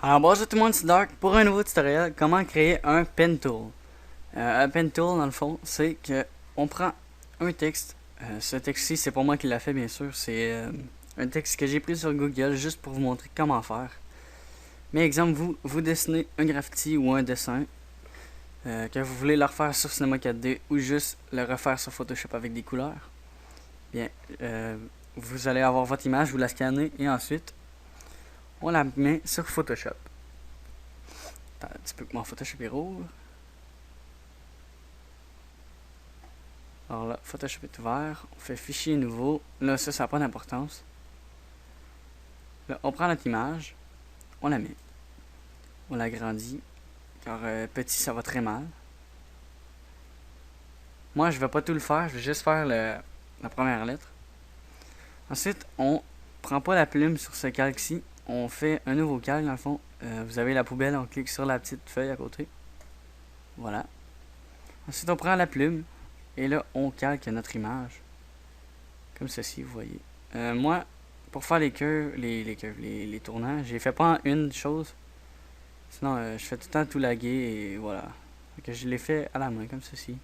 Alors bonjour tout le monde, c'est Dark pour un nouveau tutoriel, comment créer un pen tool. Un pen tool dans le fond, c'est que on prend un texte, ce texte-ci c'est pas moi qui l'a fait bien sûr, c'est un texte que j'ai pris sur Google juste pour vous montrer comment faire. Mais exemple, vous dessinez un graffiti ou un dessin, que vous voulez le refaire sur Cinema 4D ou juste le refaire sur Photoshop avec des couleurs. Bien, vous allez avoir votre image, vous la scannez et ensuite on la met sur Photoshop. Attends un petit peu que mon Photoshop est rouvre. Alors là, Photoshop est ouvert. On fait fichier nouveau. Là, ça n'a pas d'importance. Là, on prend notre image. On la met. On l'agrandit. Car petit, ça va très mal. Moi, je vais pas tout le faire. Je vais juste faire la première lettre. Ensuite, on prend pas la plume sur ce calque-ci. On fait un nouveau calque, dans le fond. Vous avez la poubelle. On clique sur la petite feuille à côté. Voilà. Ensuite, on prend la plume. Et là, on calque notre image. Comme ceci, vous voyez. Moi, pour faire les curves, les tournants, j'ai fait pas en une chose. Sinon, je fais tout le temps tout laguer et voilà. Donc, je l'ai fait à la main, comme ceci.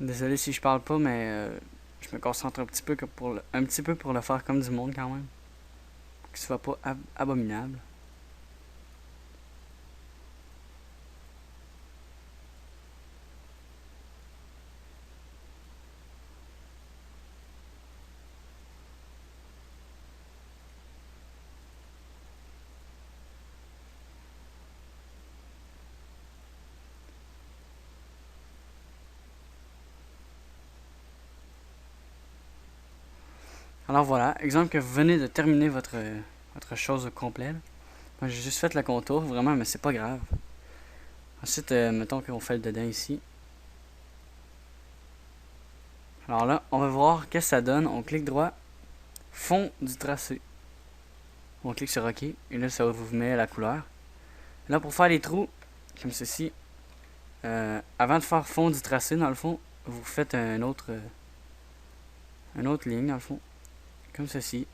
Désolé si je parle pas, mais je me concentre un petit peu pour le faire comme du monde quand même. Que ce soit pas abominable. Alors voilà, exemple que vous venez de terminer votre chose au complet. Moi j'ai juste fait le contour, vraiment, mais c'est pas grave. Ensuite, mettons qu'on fait le dedans ici. Alors là, on va voir qu'est-ce que ça donne. On clique droit, fond du tracé. On clique sur OK, et là ça vous met la couleur. Là pour faire les trous, comme ceci, avant de faire fond du tracé, dans le fond, vous faites une autre ligne, dans le fond, comme ceci.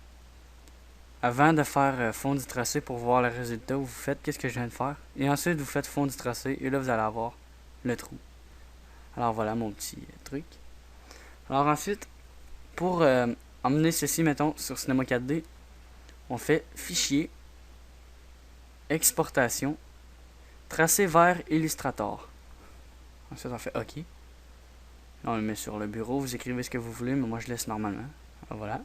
Avant de faire fond du tracé pour voir le résultat, vous faites qu'est-ce que je viens de faire. Et ensuite, vous faites fond du tracé, et là, vous allez avoir le trou. Alors voilà mon petit truc. Alors ensuite, pour emmener ceci, mettons, sur Cinema 4D, on fait Fichier, Exportation, Tracé vers Illustrator. Ensuite, on fait OK. Là, on le met sur le bureau, vous écrivez ce que vous voulez, mais moi je laisse normalement. Alors, voilà.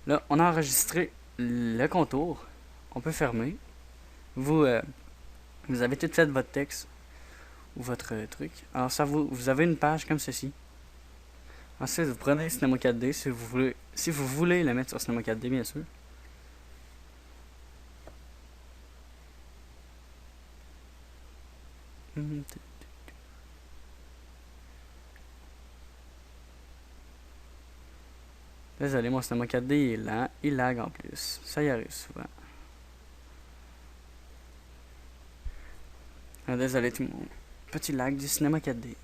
Là, on a enregistré le contour. On peut fermer. Vous avez tout fait votre texte ou votre truc. Alors, vous avez une page comme ceci. Ensuite, vous prenez Cinema 4D si vous voulez le mettre sur Cinema 4D, bien sûr. Désolé, mon Cinema 4D il est lent, il lag en plus. Ça y arrive souvent. Ah, désolé tout le monde. Petit lag du Cinema 4D.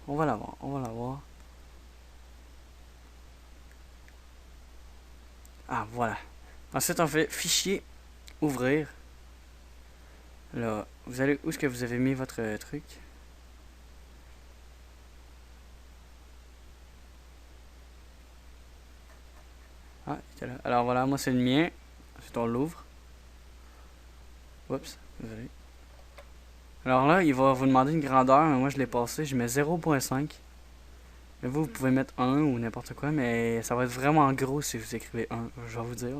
On va l'avoir, on va l'avoir. Ah, voilà. Ensuite, on fait Fichier, Ouvrir. Là, vous allez où est-ce que vous avez mis votre truc? Ah, il était là. Alors voilà, moi c'est le mien. Ensuite, on l'ouvre. Oups, désolé. Alors là, il va vous demander une grandeur, mais moi je l'ai passé, je mets 0.5. Et vous pouvez mettre 1 ou n'importe quoi, mais ça va être vraiment gros si vous écrivez 1, je vais vous dire.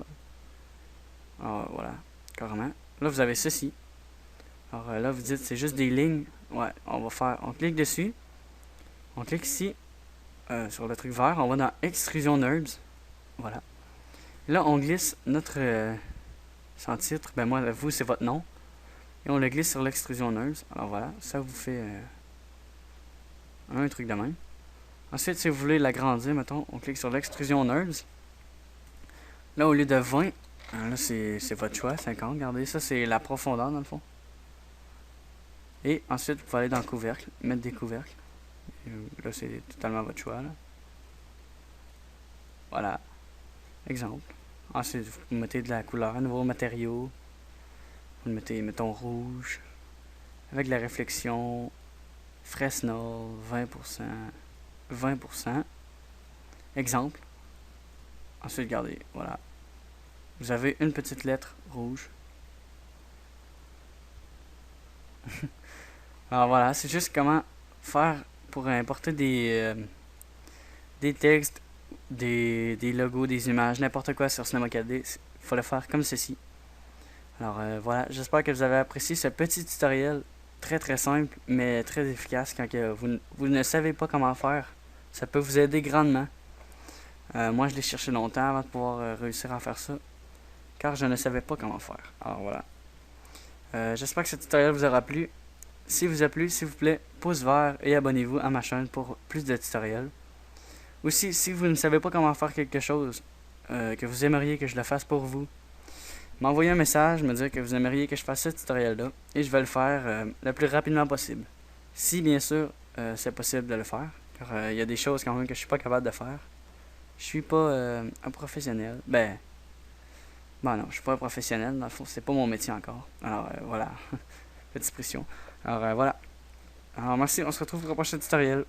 Alors voilà, carrément. Là, vous avez ceci. Alors là, vous dites c'est juste des lignes. Ouais, on clique dessus. On clique ici, sur le truc vert, on va dans Extrusion NURBS. Voilà. Là, on glisse notre sans titre. Ben moi, vous, c'est votre nom. Et on le glisse sur l'extrusion NURBS. Alors voilà, ça vous fait un truc de même. Ensuite, si vous voulez l'agrandir, mettons, on clique sur l'extrusion NURBS. Là, au lieu de 20, là c'est votre choix, 50, regardez, ça c'est la profondeur dans le fond. Et ensuite, vous pouvez aller dans le couvercle, mettre des couvercles. Là, c'est totalement votre choix. Là. Voilà, exemple. Ensuite, vous mettez de la couleur, un nouveau matériau. Vous le mettez, mettons, rouge, avec de la réflexion, Fresnel, 20%, 20%. Exemple. Ensuite, regardez, voilà. Vous avez une petite lettre rouge. Alors voilà, c'est juste comment faire pour importer des textes, des logos, des images, n'importe quoi sur Cinema 4D. Il faut le faire comme ceci. Alors voilà, j'espère que vous avez apprécié ce petit tutoriel très très simple mais très efficace quand vous ne savez pas comment faire. Ça peut vous aider grandement. Moi je l'ai cherché longtemps avant de pouvoir réussir à faire ça car je ne savais pas comment faire. Alors voilà. J'espère que ce tutoriel vous aura plu. S'il vous a plu, s'il vous plaît, pouce vert et abonnez-vous à ma chaîne pour plus de tutoriels. Aussi, si vous ne savez pas comment faire quelque chose, que vous aimeriez que je le fasse pour vous, m'envoyez un message, me dire que vous aimeriez que je fasse ce tutoriel-là, et je vais le faire le plus rapidement possible. Si, bien sûr, c'est possible de le faire, car il y a des choses quand même que je suis pas capable de faire. Je suis pas un professionnel. Bon non, je suis pas un professionnel, dans le fond, c'est pas mon métier encore. Alors voilà, petite pression. Alors voilà. Alors merci, on se retrouve pour le prochain tutoriel.